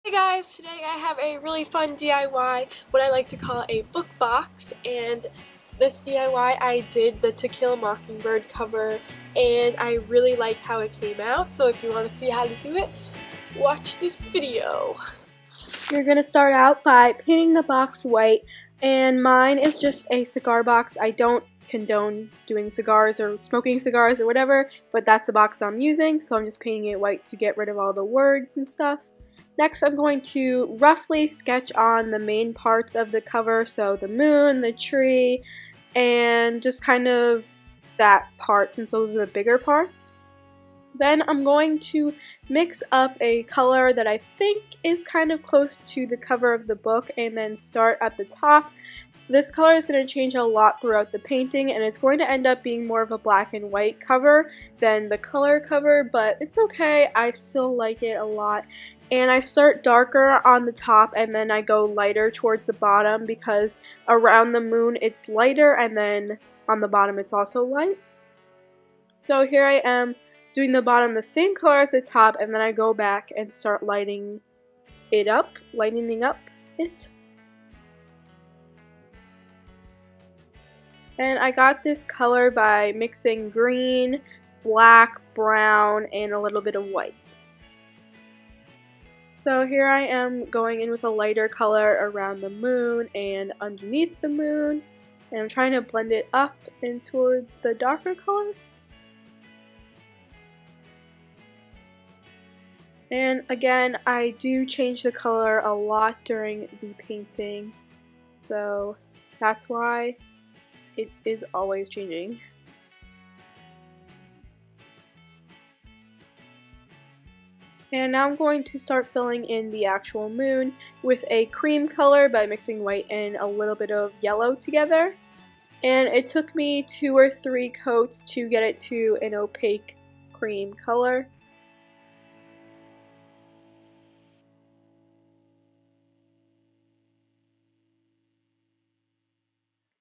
Hey guys, today I have a really fun DIY, what I like to call a book box, and this DIY I did the To Kill a Mockingbird cover, and I really like how it came out, so if you want to see how to do it, watch this video. You're going to start out by painting the box white, and mine is just a cigar box. I don't condone doing cigars or smoking cigars or whatever, but that's the box I'm using, so I'm just painting it white to get rid of all the words and stuff. Next, I'm going to roughly sketch on the main parts of the cover, so the moon, the tree, and just kind of that part since those are the bigger parts. Then I'm going to mix up a color that I think is kind of close to the cover of the book and then start at the top. This color is going to change a lot throughout the painting, and it's going to end up being more of a black and white cover than the color cover, but it's okay. I still like it a lot. And I start darker on the top and then I go lighter towards the bottom because around the moon it's lighter and then on the bottom it's also light. So here I am doing the bottom the same color as the top, and then I go back and start lightening up it. And I got this color by mixing green, black, brown, and a little bit of white. So here I am going in with a lighter color around the moon and underneath the moon, and I'm trying to blend it up and toward the darker color. And again, I do change the color a lot during the painting, so that's why it is always changing. And now I'm going to start filling in the actual moon with a cream color by mixing white and a little bit of yellow together. And it took me 2 or 3 coats to get it to an opaque cream color.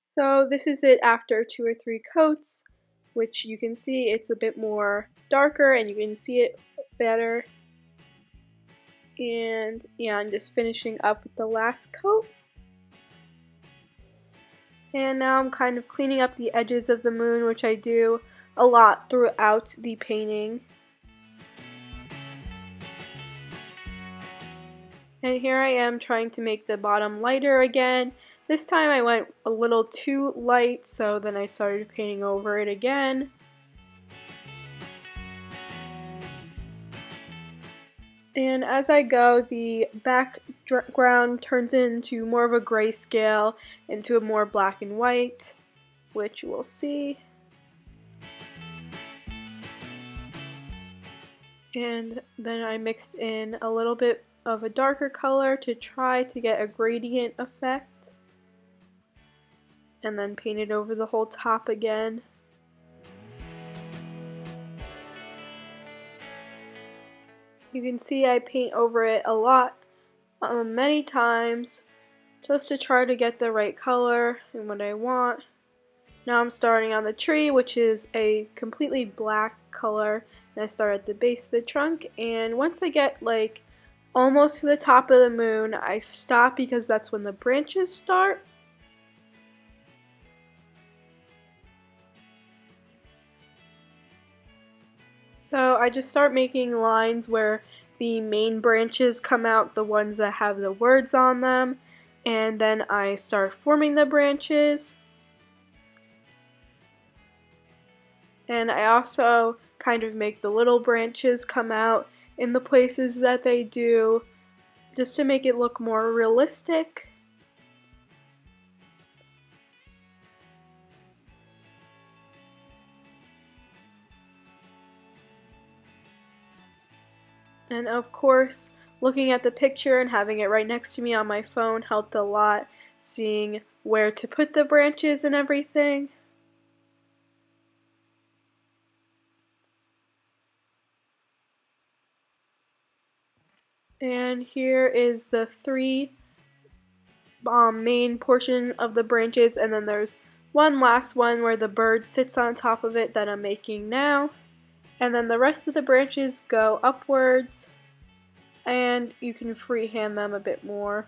So this is it after 2 or 3 coats, which you can see it's a bit more darker and you can see it better. And yeah, I'm just finishing up with the last coat. And now I'm kind of cleaning up the edges of the moon, which I do a lot throughout the painting. And here I am trying to make the bottom lighter again. This time I went a little too light, so then I started painting over it again. And as I go, the background turns into more of a grayscale, into a more black and white, which you will see. And then I mixed in a little bit of a darker color to try to get a gradient effect. And then painted over the whole top again. You can see I paint over it a lot, many times, just to try to get the right color and what I want. Now I'm starting on the tree, which is a completely black color, and I start at the base of the trunk, and once I get like almost to the top of the moon, I stop because that's when the branches start. So I just start making lines where the main branches come out, the ones that have the words on them, and then I start forming the branches. And I also kind of make the little branches come out in the places that they do, just to make it look more realistic. And of course, looking at the picture and having it right next to me on my phone helped a lot, seeing where to put the branches and everything. And here is the 3 main portion of the branches, and then there's one last one where the bird sits on top of it that I'm making now. And then the rest of the branches go upwards and you can freehand them a bit more.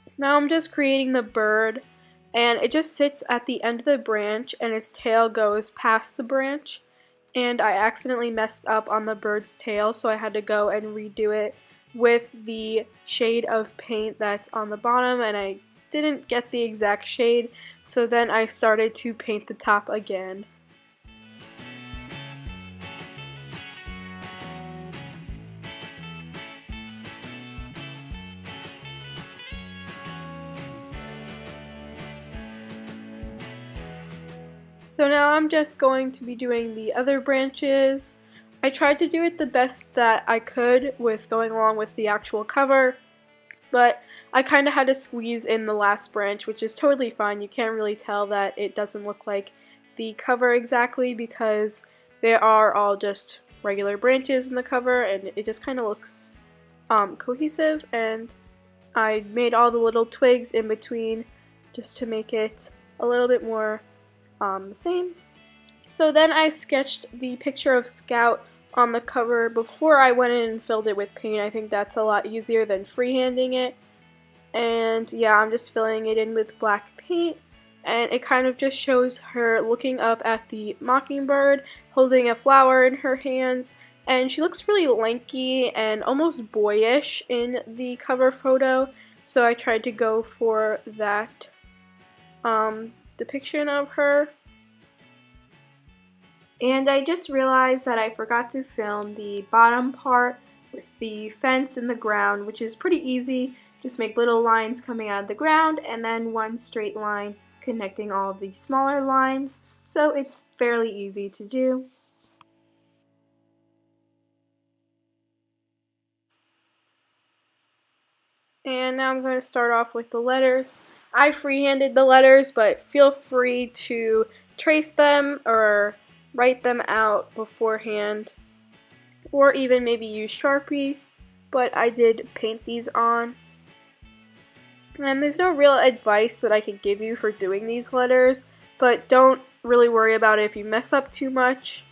So now I'm just creating the bird, and it just sits at the end of the branch and its tail goes past the branch, and I accidentally messed up on the bird's tail, so I had to go and redo it with the shade of paint that's on the bottom, and I didn't get the exact shade, so then I started to paint the top again. So now I'm just going to be doing the other branches. I tried to do it the best that I could with going along with the actual cover, but I kind of had to squeeze in the last branch, which is totally fine. You can't really tell that it doesn't look like the cover exactly because they are all just regular branches in the cover, and it just kind of looks cohesive, and I made all the little twigs in between just to make it a little bit more the same. So then I sketched the picture of Scout on the cover before I went in and filled it with paint. I think that's a lot easier than freehanding it. And yeah, I'm just filling it in with black paint, and it kind of just shows her looking up at the mockingbird, holding a flower in her hands, and she looks really lanky and almost boyish in the cover photo, so I tried to go for that depiction of her. And I just realized that I forgot to film the bottom part with the fence in the ground, which is pretty easy. Just make little lines coming out of the ground and then one straight line connecting all of the smaller lines, so it's fairly easy to do. And now I'm going to start off with the letters. I freehanded the letters, but feel free to trace them or write them out beforehand, or even maybe use Sharpie, but I did paint these on. And there's no real advice that I could give you for doing these letters, but don't really worry about it if you mess up too much.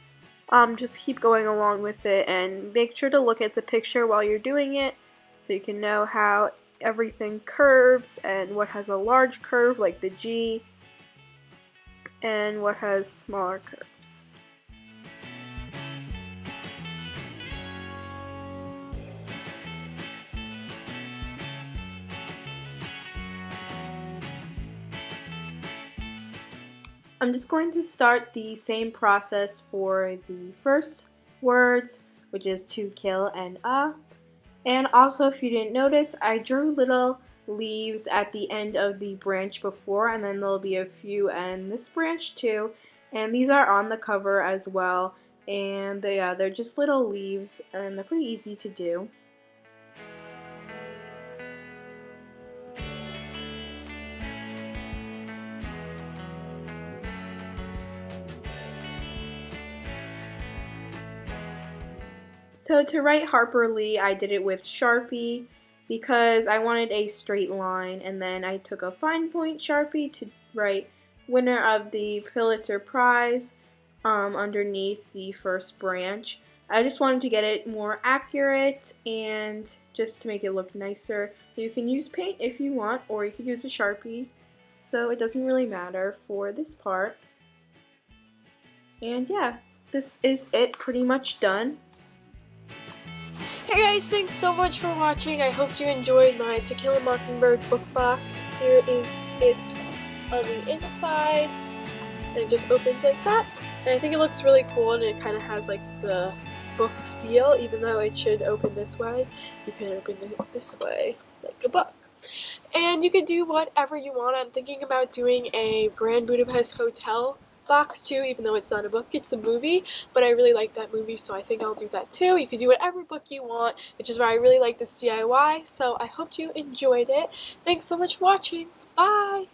Just keep going along with it, and make sure to look at the picture while you're doing it so you can know how everything curves and what has a large curve like the G and what has smaller curves. I'm just going to start the same process for the first words, which is to kill and And also, if you didn't notice, I drew little leaves at the end of the branch before, and then there'll be a few in this branch too. And these are on the cover as well, and they're just little leaves, and they're pretty easy to do. So to write Harper Lee, I did it with Sharpie because I wanted a straight line, and then I took a fine point Sharpie to write winner of the Pulitzer Prize underneath the first branch. I just wanted to get it more accurate and just to make it look nicer. You can use paint if you want, or you could use a Sharpie, so it doesn't really matter for this part. And yeah, this is it, pretty much done. Hey guys, thanks so much for watching. I hope you enjoyed my To Kill a Mockingbird book box. Here is it on the inside, and it just opens like that. And I think it looks really cool, and it kind of has like the book feel, even though it should open this way. You can open it this way, like a book. And you can do whatever you want. I'm thinking about doing a Grand Budapest Hotel box too, even though it's not a book, it's a movie, but I really like that movie, so I think I'll do that too. You can do whatever book you want, which is why I really like this DIY, so I hope you enjoyed it. Thanks so much for watching. Bye!